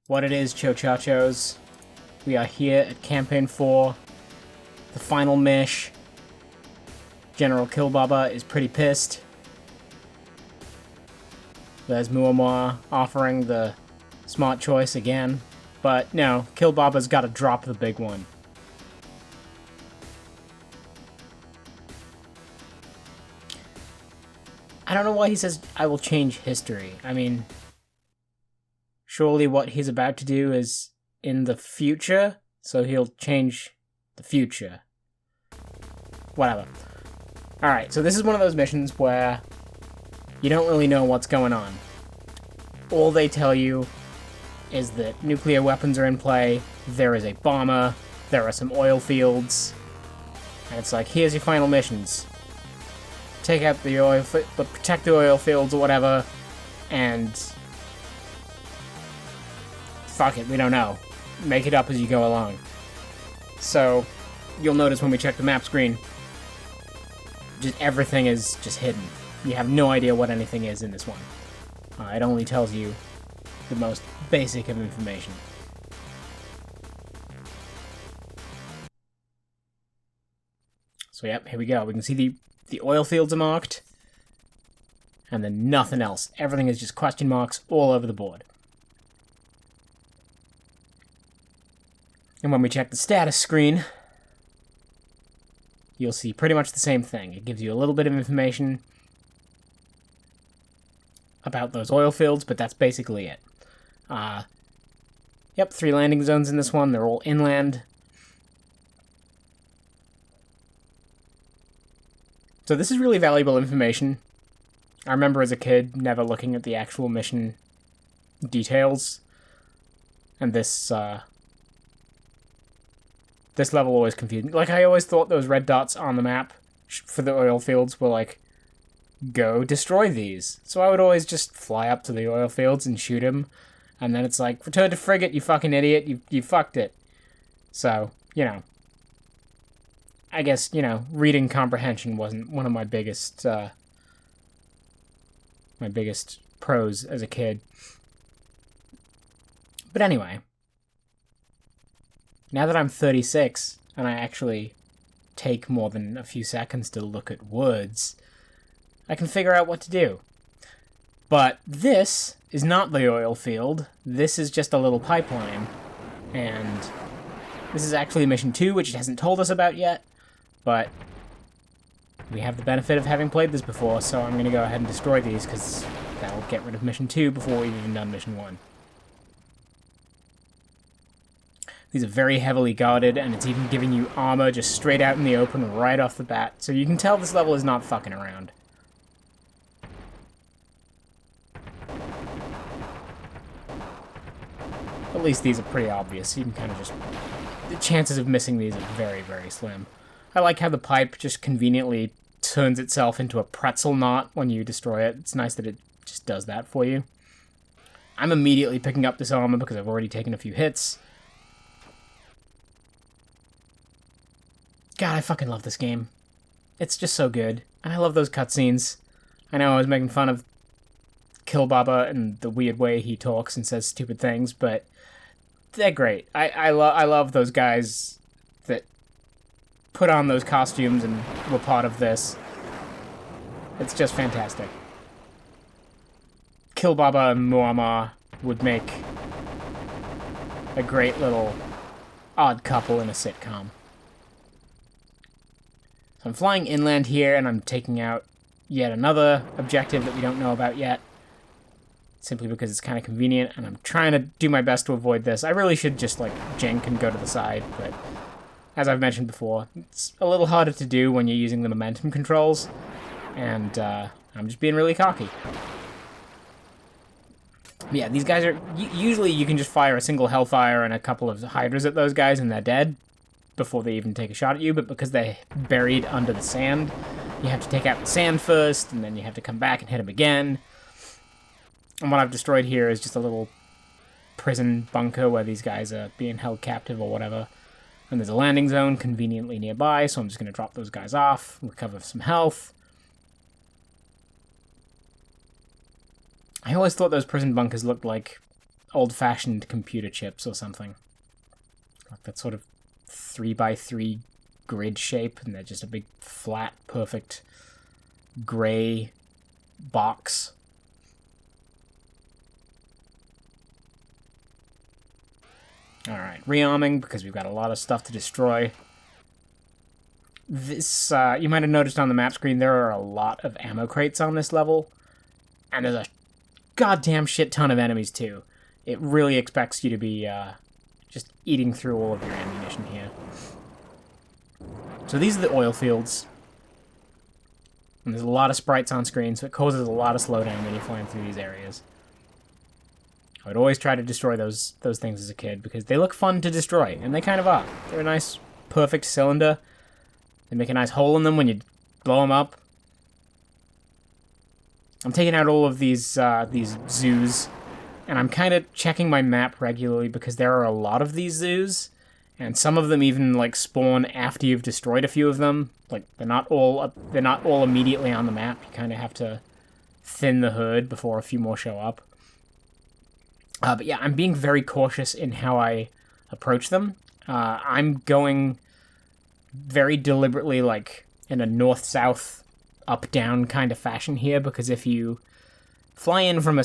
what it is, Chochachos. We are here at Campaign 4, the final mish. General Killbaba is pretty pissed. There's Muamua offering the smart choice again. But no, Killbaba's gotta drop the big one. I don't know why he says, I will change history. I mean, surely what he's about to do is in the future, so he'll change the future. Whatever. Alright, so this is one of those missions where you don't really know what's going on. All they tell you is that nuclear weapons are in play, there is a bomber, there are some oil fields, and it's like, here's your final missions. Take out the oil, but protect the oil fields or whatever, and fuck it, we don't know. Make it up as you go along. So, you'll notice when we check the map screen, just everything is just hidden. You have no idea what anything is in this one. It only tells you the most basic of information. So yep, here we go. We can see the oil fields are marked, and then nothing else. Everything is just question marks all over the board. And when we check the status screen, you'll see pretty much the same thing. It gives you a little bit of information about those oil fields, but that's basically it. Yep, 3 landing zones in this one. They're all inland. So this is really valuable information. I remember as a kid never looking at the actual mission details, and this level always confused me. Like, I always thought those red dots on the map for the oil fields were like, go destroy these. So I would always just fly up to the oil fields and shoot him, and then it's like, return to frigate, you fucking idiot, you fucked it. So, you know, I guess, you know, reading comprehension wasn't one of my biggest pros as a kid. But anyway, now that I'm 36, and I actually take more than a few seconds to look at words, I can figure out what to do. But this is not the oil field. This is just a little pipeline. And this is actually Mission 2, which it hasn't told us about yet. But we have the benefit of having played this before, so I'm going to go ahead and destroy these, because that'll get rid of Mission 2 before we've even done Mission 1. These are very heavily guarded, and it's even giving you armor just straight out in the open right off the bat, so you can tell this level is not fucking around. At least these are pretty obvious. You can kind of just... The chances of missing these are very, very slim. I like how the pipe just conveniently turns itself into a pretzel knot when you destroy it. It's nice that it just does that for you. I'm immediately picking up this armor because I've already taken a few hits. God, I fucking love this game. It's just so good. And I love those cutscenes. I know I was making fun of Killbaba and the weird way he talks and says stupid things, but they're great. I love those guys that put on those costumes and were part of this. It's just fantastic. Killbaba and Muamua would make a great little odd couple in a sitcom. So I'm flying inland here, and I'm taking out yet another objective that we don't know about yet, simply because it's kind of convenient, and I'm trying to do my best to avoid this. I really should just, like, jink and go to the side, but as I've mentioned before, it's a little harder to do when you're using the momentum controls, and I'm just being really cocky. But yeah, these guys are... Usually you can just fire a single Hellfire and a couple of Hydras at those guys, and they're dead before they even take a shot at you, but because they're buried under the sand, you have to take out the sand first, and then you have to come back and hit them again. And what I've destroyed here is just a little prison bunker where these guys are being held captive or whatever. And there's a landing zone conveniently nearby, so I'm just going to drop those guys off, recover some health. I always thought those prison bunkers looked like old-fashioned computer chips or something. Like that sort of 3x3 grid shape, and they're just a big, flat, perfect grey box. Alright, rearming, because we've got a lot of stuff to destroy. This, you might have noticed on the map screen, there are a lot of ammo crates on this level, and there's a goddamn shit ton of enemies, too. It really expects you to be, just eating through all of your ammunition here. So these are the oil fields. And there's a lot of sprites on screen, so it causes a lot of slowdown when you're flying through these areas. I would always try to destroy those things as a kid, because they look fun to destroy, and they kind of are. They're a nice, perfect cylinder. They make a nice hole in them when you blow them up. I'm taking out all of these zoos, and I'm kind of checking my map regularly, because there are a lot of these zoos, and some of them even, like, spawn after you've destroyed a few of them. Like, they're not all immediately on the map. You kind of have to thin the herd before a few more show up. But yeah, I'm being very cautious in how I approach them. I'm going very deliberately, like, in a north-south, up-down kind of fashion here, because if you fly in from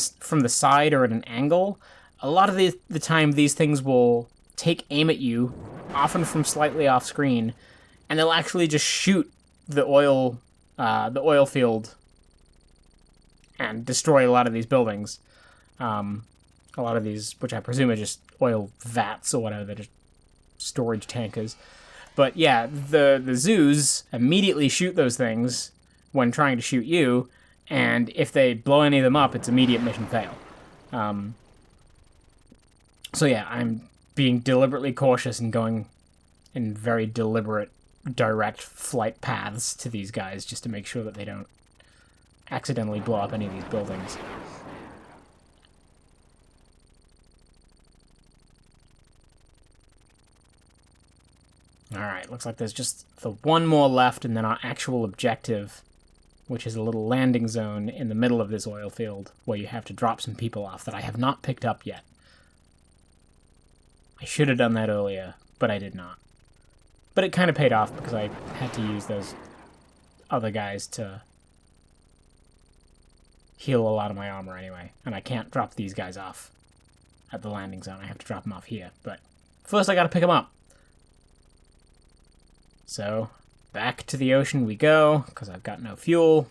the side or at an angle, a lot of the time these things will take aim at you, often from slightly off-screen, and they'll actually just shoot the oil field and destroy a lot of these buildings. A lot of these, which I presume are just oil vats or whatever, they're just storage tankers. But yeah, the zoos immediately shoot those things when trying to shoot you, and if they blow any of them up, it's immediate mission fail. So yeah, I'm being deliberately cautious and going in very deliberate, direct flight paths to these guys, just to make sure that they don't accidentally blow up any of these buildings. Alright, looks like there's just the one more left, and then our actual objective, which is a little landing zone in the middle of this oil field, where you have to drop some people off that I have not picked up yet. I should have done that earlier, but I did not. But it kind of paid off, because I had to use those other guys to heal a lot of my armor anyway, and I can't drop these guys off at the landing zone. I have to drop them off here, but first I gotta pick them up. So, back to the ocean we go, because I've got no fuel.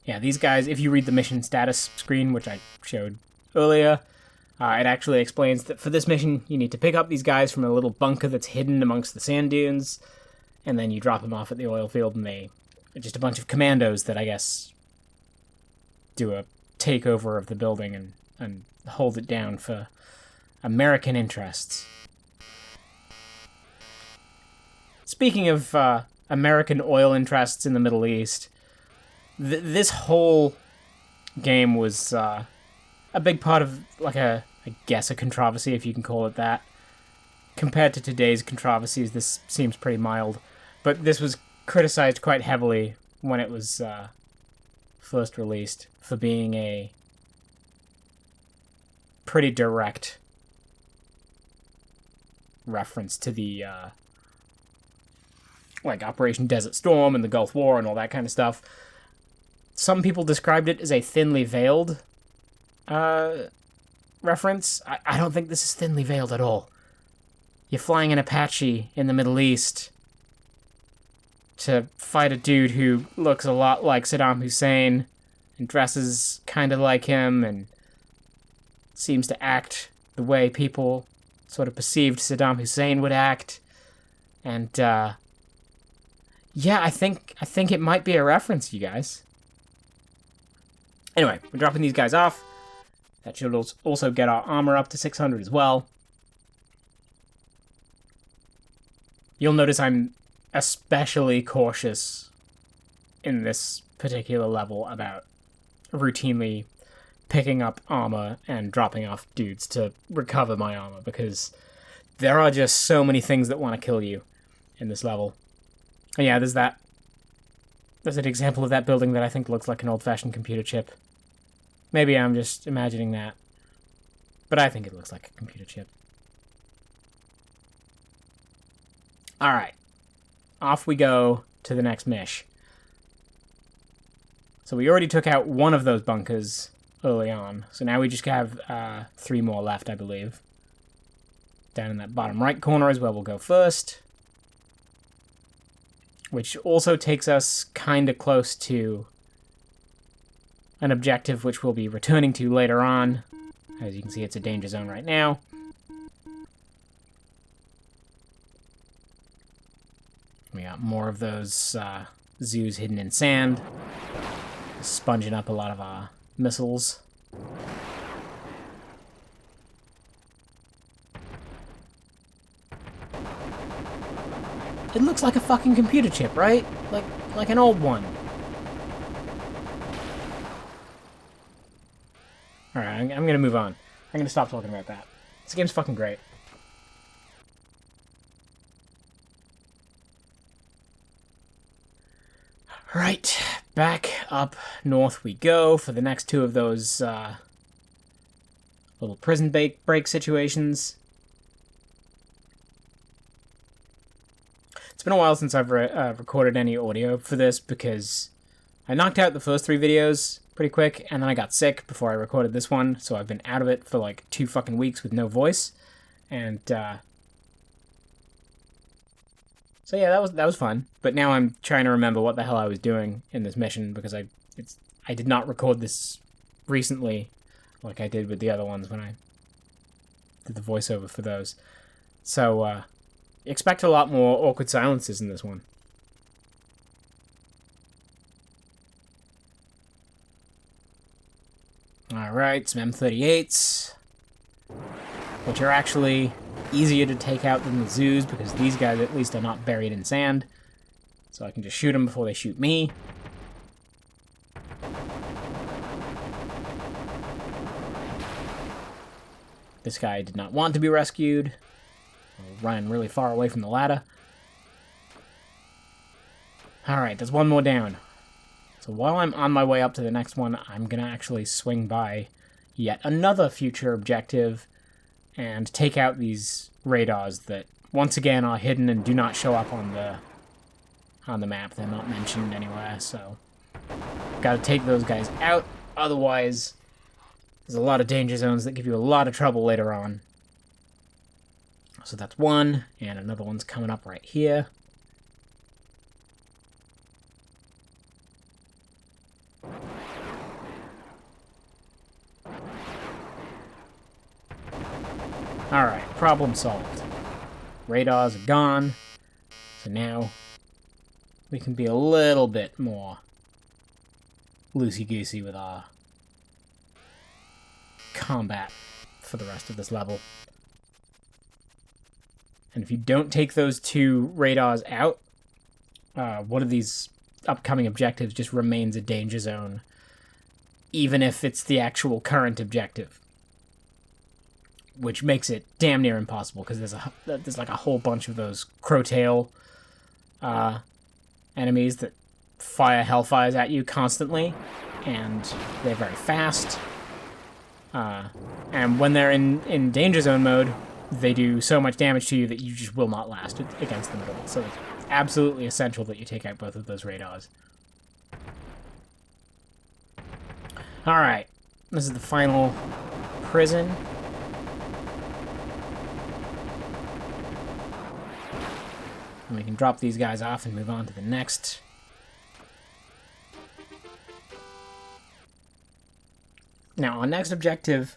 Yeah, these guys, if you read the mission status screen, which I showed earlier, it actually explains that for this mission, you need to pick up these guys from a little bunker that's hidden amongst the sand dunes, and then you drop them off at the oil field, and they're just a bunch of commandos that, I guess, do a takeover of the building and hold it down for American interests. Speaking of American oil interests in the Middle East, this whole game was a big part of, like, I guess a controversy, if you can call it that. Compared to today's controversies, this seems pretty mild. But this was criticized quite heavily when it was first released for being a pretty direct reference to the like Operation Desert Storm and the Gulf War and all that kind of stuff. Some people described it as a thinly veiled reference. I don't think this is thinly veiled at all. You're flying an Apache in the Middle East to fight a dude who looks a lot like Saddam Hussein and dresses kind of like him and seems to act the way people sort of perceived Saddam Hussein would act. And, yeah, I think it might be a reference, you guys. Anyway, we're dropping these guys off. That should also get our armor up to 600 as well. You'll notice I'm especially cautious in this particular level about routinely picking up armor and dropping off dudes to recover my armor, because there are just so many things that want to kill you in this level. And yeah, there's an example of that building that I think looks like an old-fashioned computer chip. Maybe I'm just imagining that. But I think it looks like a computer chip. Alright. Off we go to the next mish. So we already took out one of those bunkers early on. So now we just have 3 more left, I believe. Down in that bottom right corner is where we'll go first. Which also takes us kind of close to an objective which we'll be returning to later on. As you can see, it's a danger zone right now. We got more of those zoos hidden in sand, sponging up a lot of our missiles. It looks like a fucking computer chip, right? Like an old one. Alright, I'm gonna move on. I'm gonna stop talking about that. This game's fucking great. Right, back up north we go for the next 2 of those little prison break situations. It's been a while since I've recorded any audio for this because I knocked out the first 3 videos pretty quick, and then I got sick before I recorded this one, so I've been out of it for like 2 fucking weeks with no voice, and so yeah, that was fun. But now I'm trying to remember what the hell I was doing in this mission because I did not record this recently like I did with the other ones when I did the voiceover for those. So expect a lot more awkward silences in this one. Alright, some M38s, which are actually easier to take out than the zoos because these guys at least are not buried in sand. So I can just shoot them before they shoot me. This guy did not want to be rescued. Running really far away from the ladder. Alright, there's one more down. So while I'm on my way up to the next one, I'm gonna actually swing by yet another future objective and take out these radars that, once again, are hidden and do not show up on the map. They're not mentioned anywhere, so gotta take those guys out. Otherwise, there's a lot of danger zones that give you a lot of trouble later on. So that's one, and another one's coming up right here. Alright, problem solved. Radars are gone, so now we can be a little bit more loosey-goosey with our combat for the rest of this level. And if you don't take those 2 radars out, one of these upcoming objectives just remains a danger zone, even if it's the actual current objective. Which makes it damn near impossible, because there's like a whole bunch of those crowtail enemies that fire hellfires at you constantly, and they're very fast. And when they're in danger zone mode, they do so much damage to you that you just will not last against them at all. So it's absolutely essential that you take out both of those radars. Alright, this is the final prison. And we can drop these guys off and move on to the next. Now, our next objective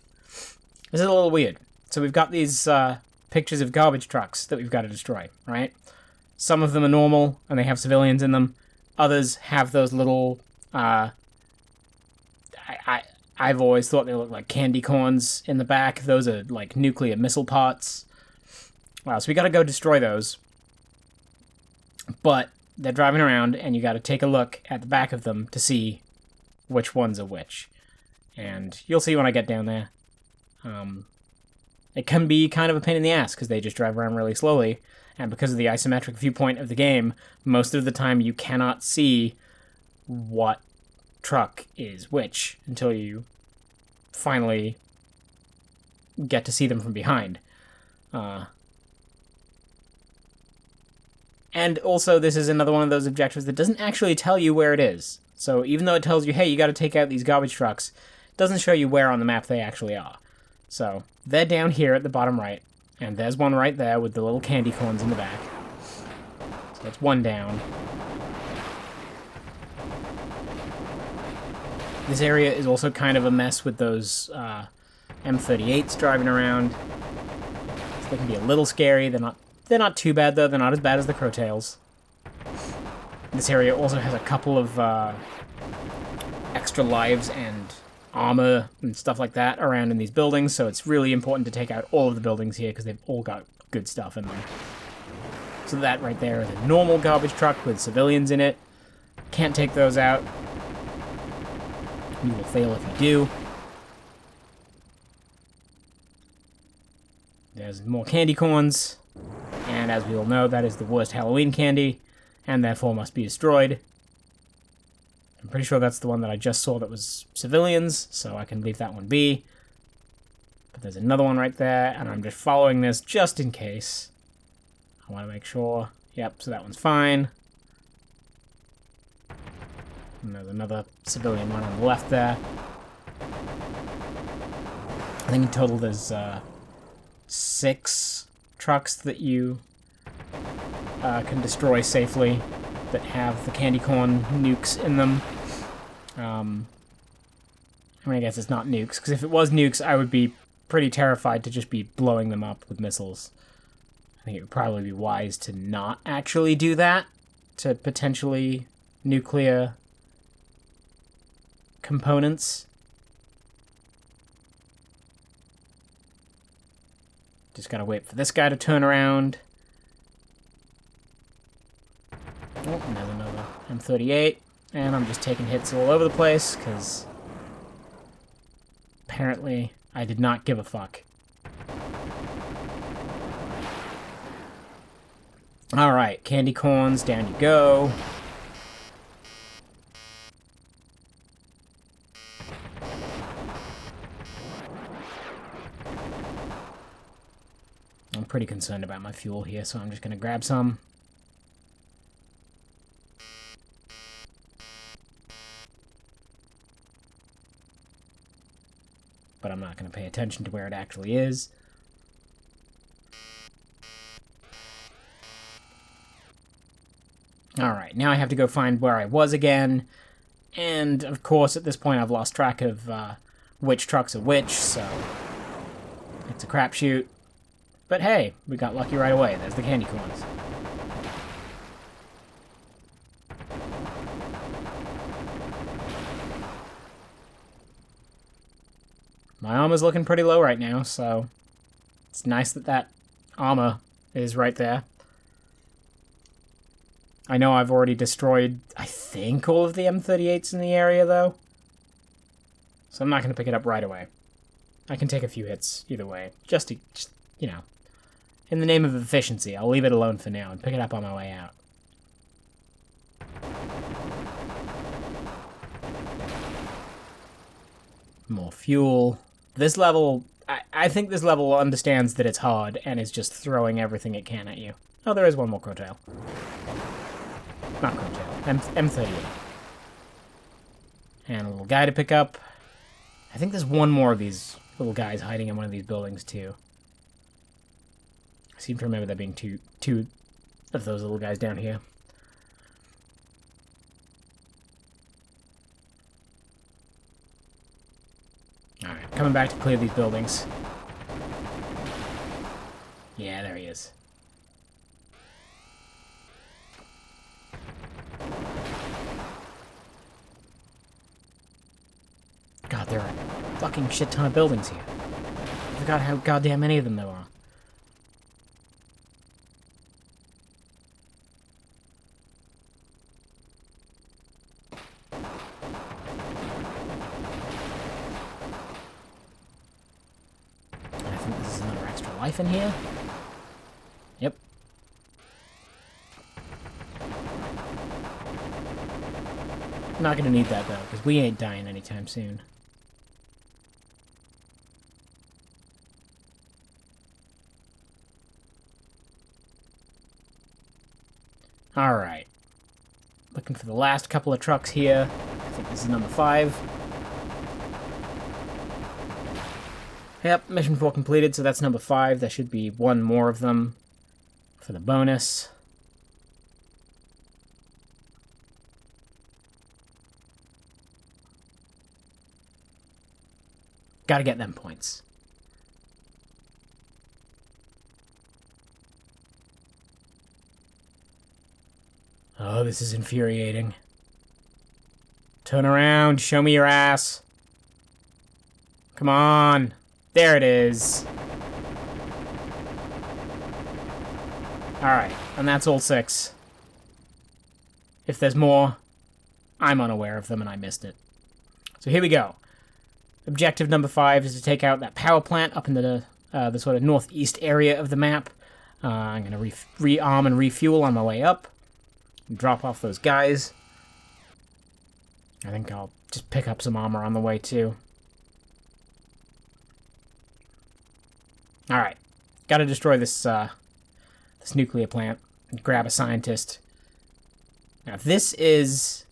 is a little weird. So we've got these pictures of garbage trucks that we've got to destroy, right? Some of them are normal, and they have civilians in them. Others have those little... I've always thought they look like candy corns in the back. Those are like nuclear missile pots. Wow, so we got to go destroy those. But they're driving around, and you got to take a look at the back of them to see which ones are which. And you'll see when I get down there. It can be kind of a pain in the ass, because they just drive around really slowly. And because of the isometric viewpoint of the game, most of the time you cannot see what truck is which until you finally get to see them from behind. And also, this is another one of those objectives that doesn't actually tell you where it is. So even though it tells you, hey, you gotta take out these garbage trucks, it doesn't show you where on the map they actually are. So, they're down here at the bottom right, and there's one right there with the little candy corns in the back. So that's one down. This area is also kind of a mess with those M38s driving around. So they can be a little scary. They're not too bad, though. They're not as bad as the Crowtails. This area also has a couple of extra lives and armor and stuff like that around in these buildings, so it's really important to take out all of the buildings here because they've all got good stuff in them. So that right there is a normal garbage truck with civilians in it. Can't take those out. You will fail if you do. There's more candy corns. And as we all know, that is the worst Halloween candy, and therefore must be destroyed. I'm pretty sure that's the one that I just saw that was civilians, so I can leave that one be. But there's another one right there, and I'm just following this just in case. I want to make sure. Yep, so that one's fine. And there's another civilian one on the left there. I think in total there's 6 trucks that you can destroy safely that have the candy corn nukes in them. I mean, I guess it's not nukes, because if it was nukes, I would be pretty terrified to just be blowing them up with missiles. I think it would probably be wise to not actually do that, to potentially nuclear components. Just gotta wait for this guy to turn around. Oh, and there's another M38. And I'm just taking hits all over the place, because apparently I did not give a fuck. Alright, candy corns, down you go. I'm pretty concerned about my fuel here, so I'm just going to grab some. But I'm not going to pay attention to where it actually is. Alright, now I have to go find where I was again. And, of course, at this point I've lost track of which trucks are which, so it's a crapshoot. But hey, we got lucky right away. There's the candy corns. My armor's looking pretty low right now, so it's nice that that armor is right there. I know I've already destroyed, I think, all of the M38s in the area, though. So I'm not going to pick it up right away. I can take a few hits either way, just to, you know, in the name of efficiency. I'll leave it alone for now and pick it up on my way out. More fuel. This level, I think this level understands that it's hard and is just throwing everything it can at you. Oh, there is one more Crowtail. Not Crowtail, M38. And a little guy to pick up. I think there's one more of these little guys hiding in one of these buildings, too. I seem to remember there being two of those little guys down here. Alright, coming back to clear these buildings. Yeah, there he is. God, there are a fucking shit ton of buildings here. I forgot how goddamn many of them there are. I think this is another extra life in here. Yep. Not gonna need that though, because we ain't dying anytime soon. Alright. Looking for the last couple of trucks here. I think this is number 5. Yep, mission 4 completed, so that's number 5. There should be one more of them for the bonus. Gotta get them points. Oh, this is infuriating. Turn around, show me your ass. Come on. There it is. Alright, and that's all 6. If there's more, I'm unaware of them and I missed it. So here we go. Objective number 5 is to take out that power plant up in the sort of northeast area of the map. I'm going to re-arm and refuel on my way up. And drop off those guys. I think I'll just pick up some armor on the way too. Alright. Gotta destroy this this nuclear plant and grab a scientist. Now this is...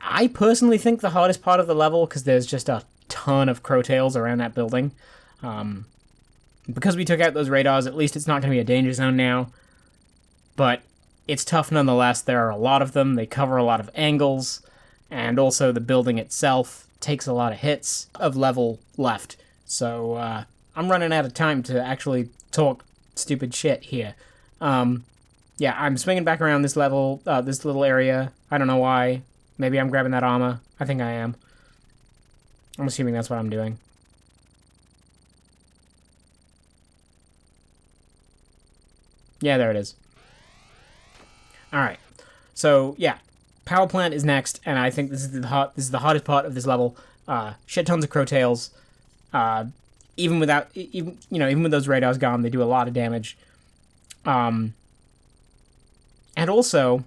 I personally think the hardest part of the level, because there's just a ton of crow tails around that building. Because we took out those radars, at least it's not going to be a danger zone now. But it's tough nonetheless. There are a lot of them. They cover a lot of angles. And also the building itself takes a lot of hits of level left. So I'm running out of time to actually talk stupid shit here. Yeah, I'm swinging back around this level, this little area. I don't know why. Maybe I'm grabbing that armor. I think I am. I'm assuming that's what I'm doing. Yeah, there it is. Alright. So, yeah. Power plant is next, and I think this is the hardest part of this level. Shit tons of crow tails. Even with those radars gone, they do a lot of damage. And also,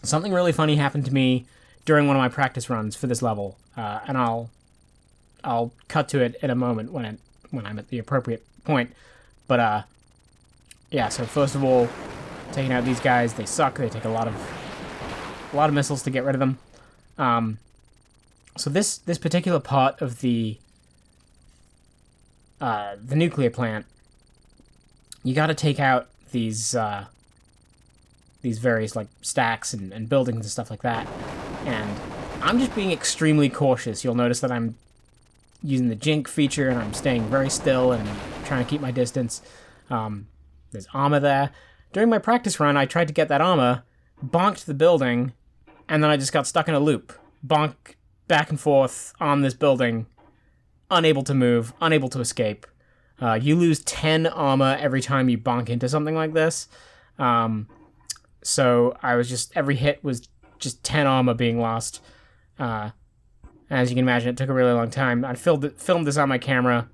something really funny happened to me during one of my practice runs for this level, and I'll cut to it in a moment when I'm at the appropriate point. But yeah. So first of all, taking out these guys, they suck. They take a lot of missiles to get rid of them. So this particular part of the nuclear plant, you got to take out these various like stacks and buildings and stuff like that. And I'm just being extremely cautious. You'll notice that I'm using the jink feature and I'm staying very still and trying to keep my distance. There's armor there. During my practice run, I tried to get that armor, bonked the building, and then I just got stuck in a loop. Bonk back and forth on this building, unable to move, unable to escape. You lose 10 armor every time you bonk into something like this. So I was just, every hit was just 10 armor being lost. As you can imagine, it took a really long time. I filmed this on my camera,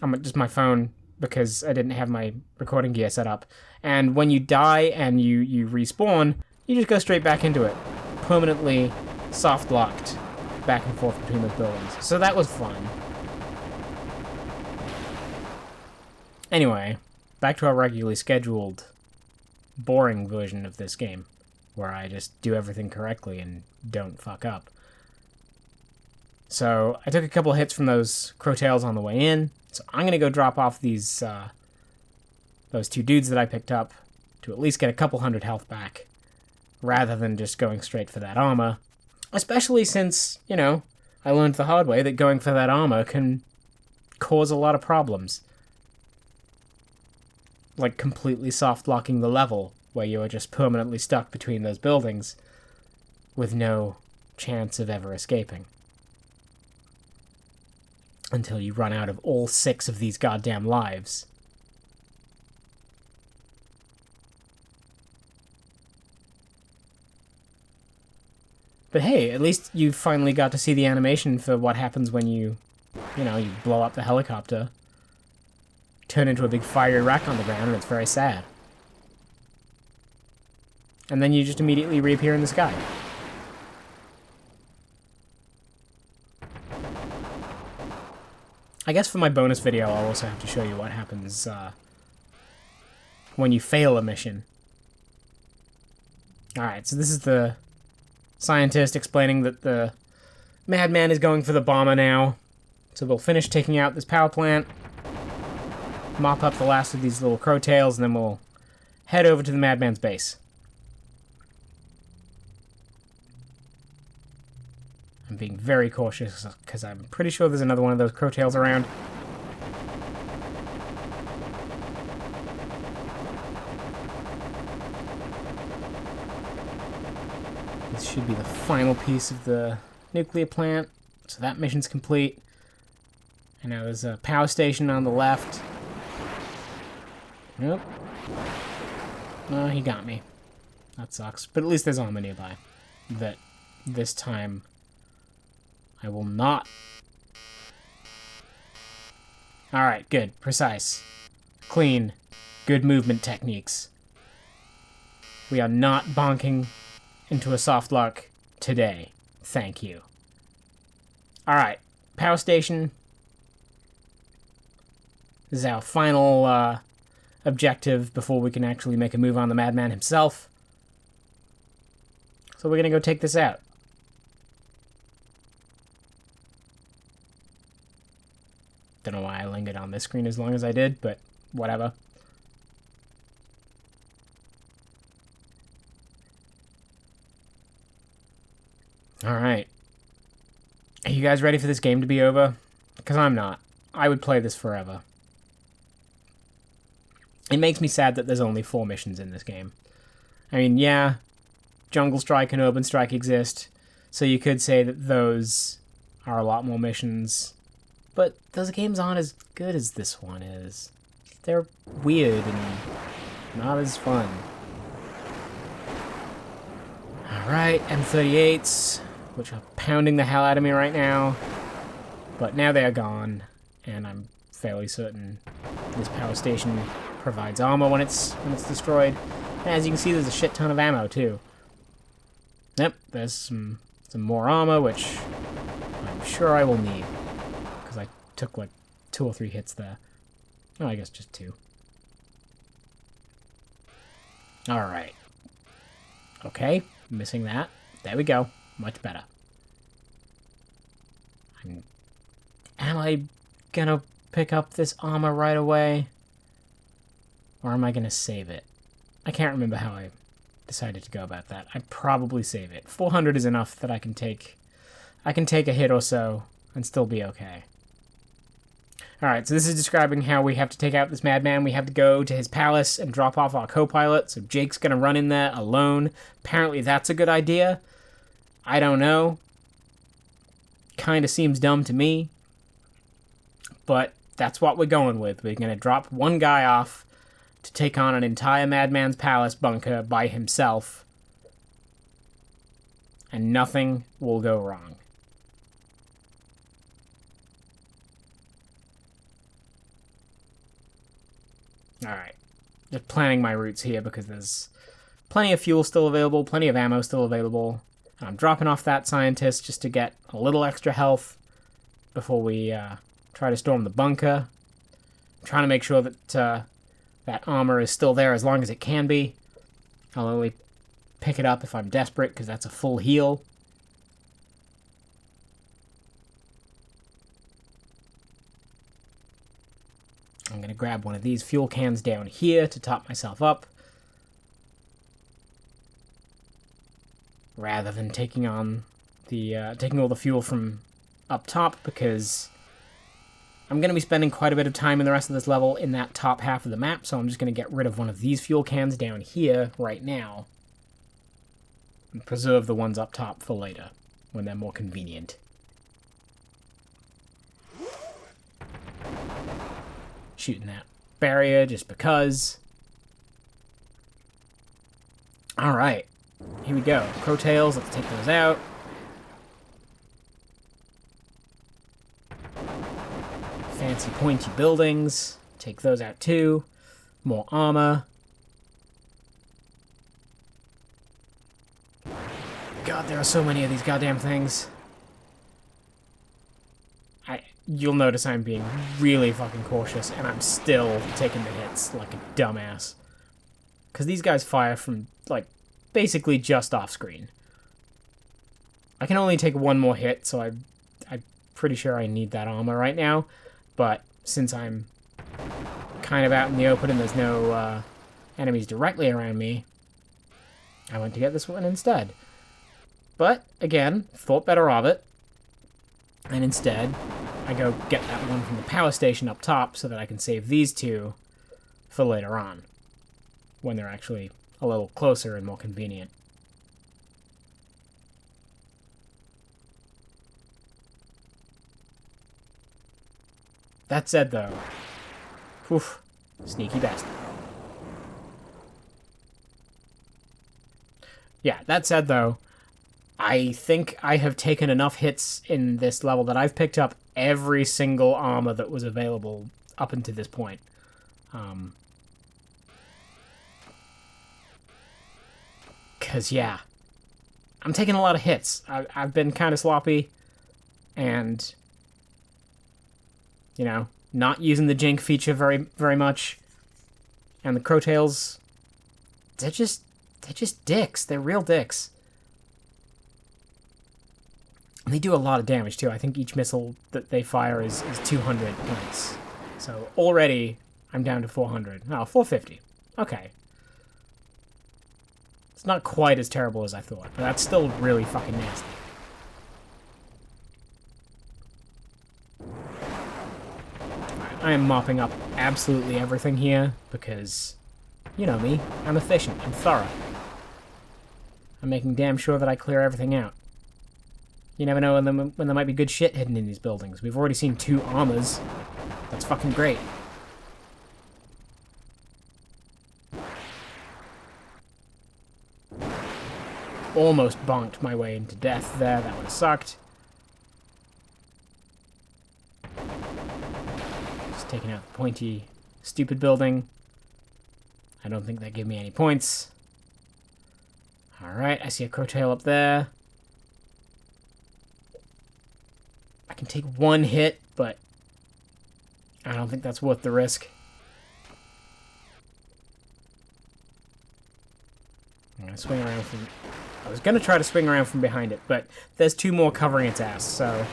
on just my phone, because I didn't have my recording gear set up. And when you die and you respawn, you just go straight back into it. Permanently soft-locked back and forth between those buildings. So that was fun. Anyway, back to our regularly scheduled, boring version of this game, where I just do everything correctly and don't fuck up. So I took a couple of hits from those crow tails on the way in, so I'm going to go drop off these those 2 dudes that I picked up to at least get a couple hundred health back, rather than just going straight for that armor. Especially since, I learned the hard way that going for that armor can cause a lot of problems. Like completely soft-locking the level, where you are just permanently stuck between those buildings with no chance of ever escaping. Until you run out of all 6 of these goddamn lives. But hey, at least you finally got to see the animation for what happens when you blow up the helicopter. Turn into a big fiery wreck on the ground, and it's very sad. And then you just immediately reappear in the sky. I guess for my bonus video, I'll also have to show you what happens when you fail a mission. Alright, so this is the scientist explaining that the madman is going for the bomber now. So we'll finish taking out this power plant, mop up the last of these little crow tails, and then we'll head over to the madman's base. I'm being very cautious because I'm pretty sure there's another one of those crow tails around. This should be the final piece of the nuclear plant, so that mission's complete. And now there's a power station on the left. Nope. Oh, he got me. That sucks. But at least there's armor nearby. That this time I will not. Alright, good. Precise. Clean. Good movement techniques. We are not bonking into a soft lock today. Thank you. Alright. Power station. This is our final objective before we can actually make a move on the madman himself. So we're going to go take this out. Don't know why I lingered on this screen as long as I did, but whatever. Alright. Are you guys ready for this game to be over? Because I'm not. I would play this forever. It makes me sad that there's only 4 missions in this game. I mean, yeah, Jungle Strike and Urban Strike exist, so you could say that those are a lot more missions. But those games aren't as good as this one is. They're weird and not as fun. Alright, M38s, which are pounding the hell out of me right now. But now they are gone, and I'm fairly certain this power station provides armor when it's destroyed. And as you can see, there's a shit ton of ammo, too. Yep, there's some more armor, which I'm sure I will need. Because I took, like, 2 or 3 hits there. Oh, I guess just 2. Alright. Okay, missing that. There we go. Much better. Am I gonna pick up this armor right away? Or am I gonna save it? I can't remember how I decided to go about that. I'd probably save it. 400 is enough that I can take a hit or so and still be okay. Alright, so this is describing how we have to take out this madman. We have to go to his palace and drop off our co-pilot, so Jake's gonna run in there alone. Apparently that's a good idea. I don't know. Kinda seems dumb to me. But that's what we're going with. We're gonna drop one guy off to take on an entire madman's palace bunker by himself. And nothing will go wrong. Alright. Just planning my routes here because there's plenty of fuel still available, plenty of ammo still available. And I'm dropping off that scientist just to get a little extra health before we try to storm the bunker. I'm trying to make sure that that armor is still there as long as it can be. I'll only pick it up if I'm desperate, because that's a full heal. I'm going to grab one of these fuel cans down here to top myself up, rather than taking on taking all the fuel from up top, because I'm going to be spending quite a bit of time in the rest of this level in that top half of the map, so I'm just going to get rid of one of these fuel cans down here right now and preserve the ones up top for later, when they're more convenient. Shooting that barrier just because. Alright, here we go. Crow tails, let's take those out. Fancy pointy buildings, take those out too. More armor. God, there are so many of these goddamn things. You'll notice I'm being really fucking cautious, and I'm still taking the hits like a dumbass. Because these guys fire from, like, basically just off screen. I can only take one more hit, so I'm pretty sure I need that armor right now. But since I'm kind of out in the open and there's no enemies directly around me, I went to get this one instead. But, again, thought better of it. And instead, I go get that one from the power station up top so that I can save these two for later on, when they're actually a little closer and more convenient. That said, though, oof, sneaky bastard. Yeah, that said, though, I think I have taken enough hits in this level that I've picked up every single armor that was available up until this point. Because, yeah, I'm taking a lot of hits. I've been kind of sloppy, and, you know, not using the Jink feature very much. And the Crowtails, they're just dicks. They're real dicks. And they do a lot of damage, too. I think each missile that they fire is 200 points. So already, I'm down to 400. Oh, 450. Okay. It's not quite as terrible as I thought, but that's still really fucking nasty. I am mopping up absolutely everything here, because, you know me, I'm efficient, I'm thorough. I'm making damn sure that I clear everything out. You never know when there might be good shit hidden in these buildings. We've already seen 2 armors. That's fucking great. Almost bonked my way into death there. That would have sucked. Just taking out the pointy, stupid building. I don't think that gave me any points. Alright, I see a Crowtail up there. I can take one hit, but I don't think that's worth the risk. I'm gonna swing around from... I was gonna try to swing around from behind it, but there's 2 more covering its ass, so...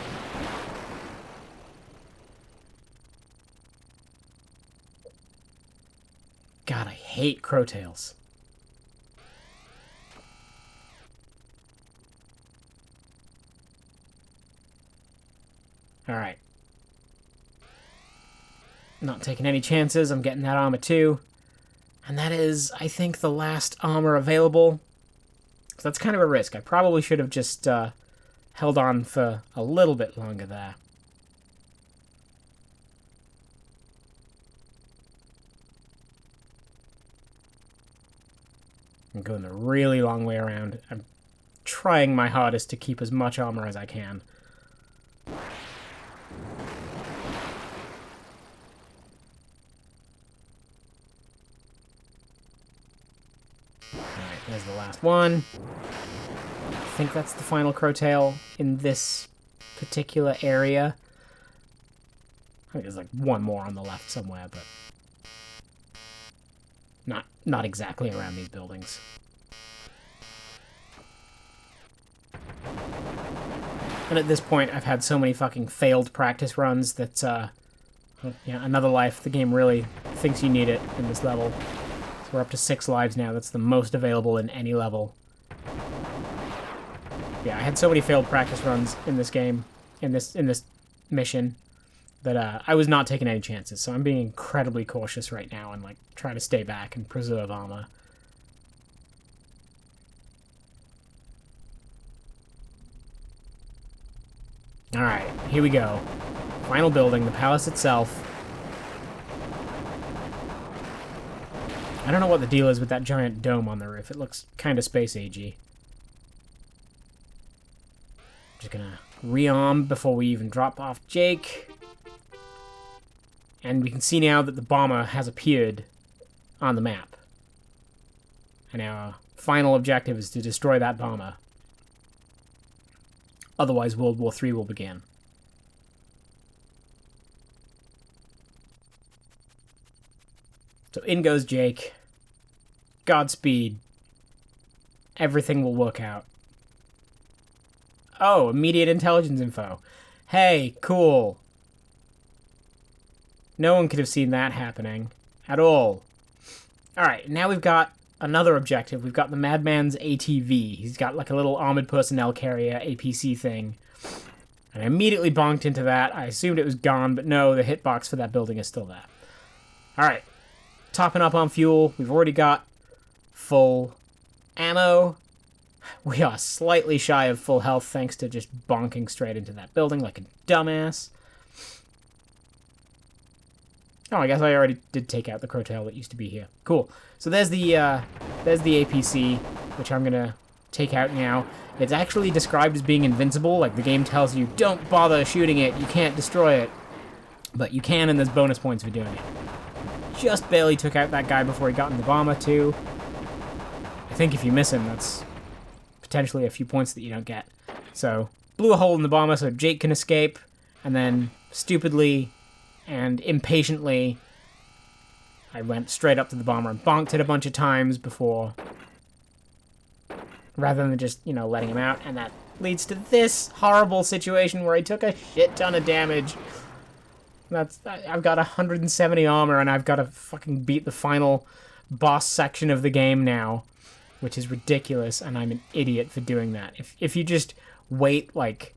God, I hate Crowtails. Alright. Not taking any chances. I'm getting that armor too. And that is, I think, the last armor available. So that's kind of a risk. I probably should have just held on for a little bit longer there. I'm going the really long way around. I'm trying my hardest to keep as much armor as I can. Alright, there's the last one. I think that's the final Crowtail in this particular area. I think there's like one more on the left somewhere, but not exactly around these buildings. And at this point, I've had so many fucking failed practice runs that, yeah, another life. The game really thinks you need it in this level. So we're up to 6 lives now. That's the most available in any level. Yeah, I had so many failed practice runs in this game, in this mission, that I was not taking any chances. So I'm being incredibly cautious right now and like trying to stay back and preserve armor. Alright, here we go. Final building, the palace itself. I don't know what the deal is with that giant dome on the roof. It looks kind of space-agey. Just gonna rearm before we even drop off Jake. And we can see now that the bomber has appeared on the map. And our final objective is to destroy that bomber. Otherwise, World War III will begin. So in goes Jake. Godspeed. everything will work out. Oh, immediate intelligence info. Hey, cool. No one could have seen that happening at all. Alright, now we've got another objective. We've got the Madman's ATV. He's got like a little armored personnel carrier APC thing. And I immediately bonked into that. I assumed it was gone, but no, the hitbox for that building is still there. Alright, topping up on fuel. We've already got full ammo. We are slightly shy of full health thanks to just bonking straight into that building like a dumbass. Oh, I guess I already did take out the crowtail that used to be here. Cool. So there's the APC, which I'm gonna take out now. It's actually described as being invincible. Like, the game tells you, don't bother shooting it, you can't destroy it. But you can, and there's bonus points for doing it. Just barely took out that guy before he got in the bomber, too. I think if you miss him, that's potentially a few points that you don't get. So, blew a hole in the bomber so Jake can escape, and then, stupidly and impatiently, I went straight up to the bomber and bonked it a bunch of times before, rather than just, you know, letting him out, and that leads to this horrible situation where I took a shit ton of damage. I've got 170 armor, and I've got to fucking beat the final boss section of the game now, which is ridiculous, and I'm an idiot for doing that. If you just wait, like,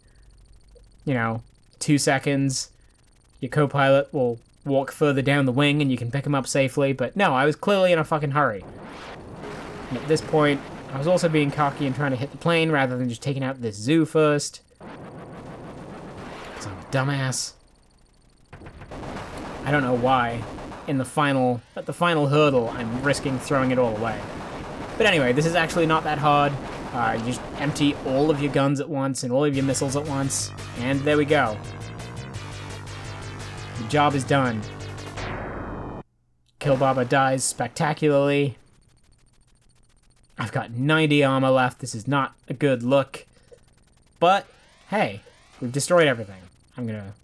you know, 2 seconds, your co-pilot will walk further down the wing and you can pick him up safely, but no, I was clearly in a fucking hurry. And at this point, I was also being cocky and trying to hit the plane rather than just taking out this zoo first. Because I'm a dumbass. I don't know why, at the final hurdle, I'm risking throwing it all away. But anyway, this is actually not that hard. You just empty all of your guns at once and all of your missiles at once, and there we go. The job is done. Killbaba dies spectacularly. I've got 90 armor left. This is not a good look. But, hey, we've destroyed everything. I'm gonna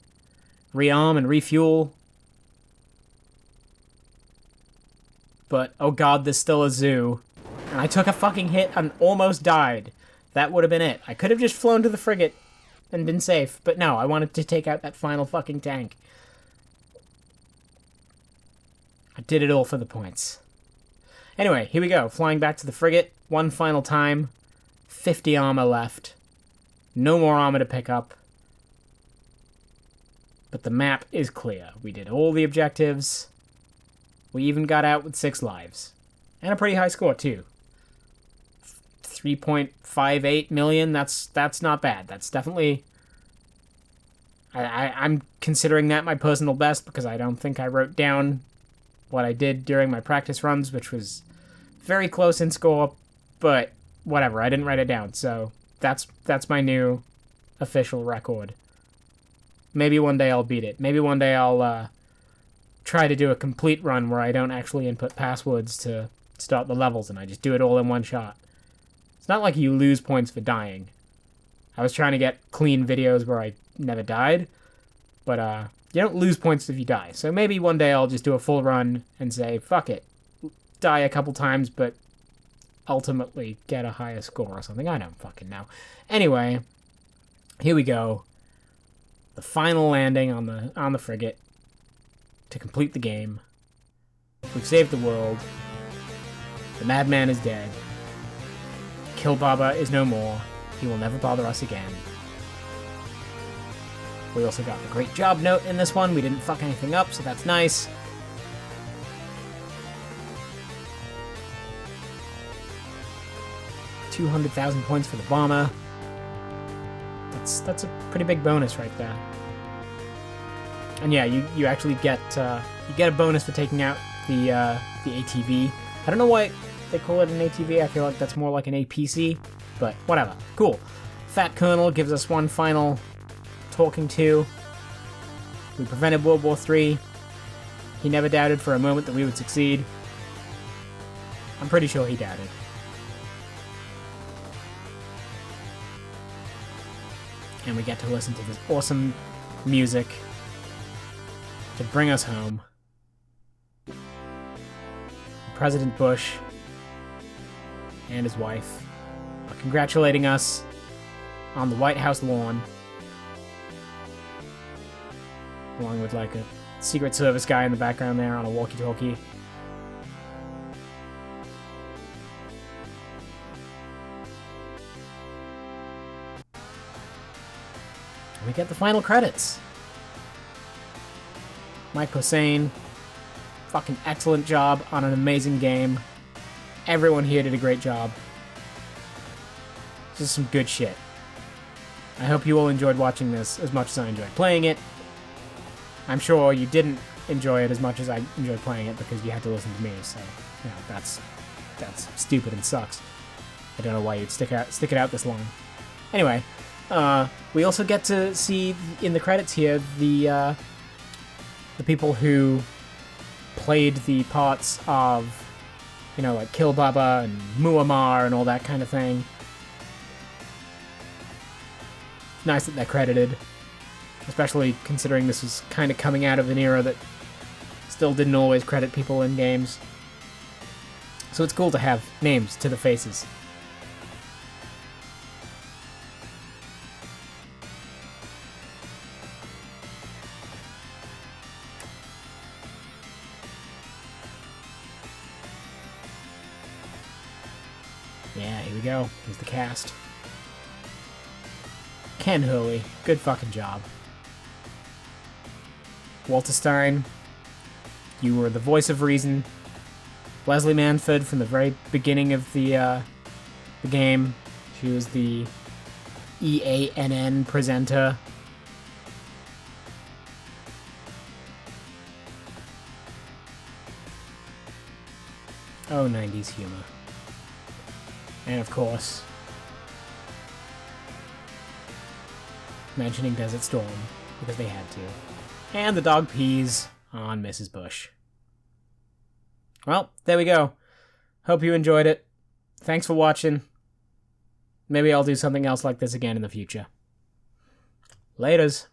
rearm and refuel. But, oh god, there's still a zoo. And I took a fucking hit and almost died. That would have been it. I could have just flown to the frigate and been safe. But no, I wanted to take out that final fucking tank. I did it all for the points. Anyway, here we go. Flying back to the frigate. One final time. 50 armor left. No more armor to pick up. But the map is clear. We did all the objectives. We even got out with 6 lives. And a pretty high score, too. 3.58 million, that's not bad. That's definitely... I'm considering that my personal best because I don't think I wrote down what I did during my practice runs, which was very close in score, but whatever, I didn't write it down, so that's my new official record. Maybe one day I'll beat it. Maybe one day I'll try to do a complete run where I don't actually input passwords to start the levels and I just do it all in one shot. It's not like you lose points for dying. I was trying to get clean videos where I never died, but you don't lose points if you die. So maybe one day I'll just do a full run and say, fuck it. Die a couple times, but ultimately get a higher score or something. I don't fucking know. Anyway, here we go. The final landing on the frigate to complete the game. We've saved the world. The madman is dead. Killbaba is no more. He will never bother us again. We also got the great job note in this one. We didn't fuck anything up, so that's nice. $200,000 points for the bomber. That's a pretty big bonus right there. And yeah, you actually get a bonus for taking out the ATV. I don't know why they call it an ATV. I feel like that's more like an APC, but whatever. Cool. Fat Colonel gives us one final talking to. We prevented World War III. He never doubted for a moment that we would succeed. I'm pretty sure he doubted. And we get to listen to this awesome music to bring us home. President Bush and his wife congratulating us on the White House lawn. Along with like a Secret Service guy in the background there on a walkie-talkie. And we get the final credits. Mike Hossein, fucking excellent job on an amazing game. Everyone here did a great job. This is some good shit. I hope you all enjoyed watching this as much as I enjoyed playing it. I'm sure you didn't enjoy it as much as I enjoyed playing it because you had to listen to me, so, you know, that's stupid and sucks. I don't know why you'd stick it out this long. Anyway, we also get to see in the credits here the people who played the parts of, you know, like Kill Baba and Muammar and all that kind of thing. It's nice that they're credited, especially considering this was kind of coming out of an era that still didn't always credit people in games. So it's cool to have names to the faces. Yeah, here we go. Here's the cast. Ken Hurley, good fucking job. Walter Stein, you were the voice of reason. Leslie Manford from the very beginning of the game. She was the EANN presenter. Oh, 90s humor. And of course, mentioning Desert Storm, because they had to. And the dog pees on Mrs. Bush. Well, there we go. Hope you enjoyed it. Thanks for watching. Maybe I'll do something else like this again in the future. Laters.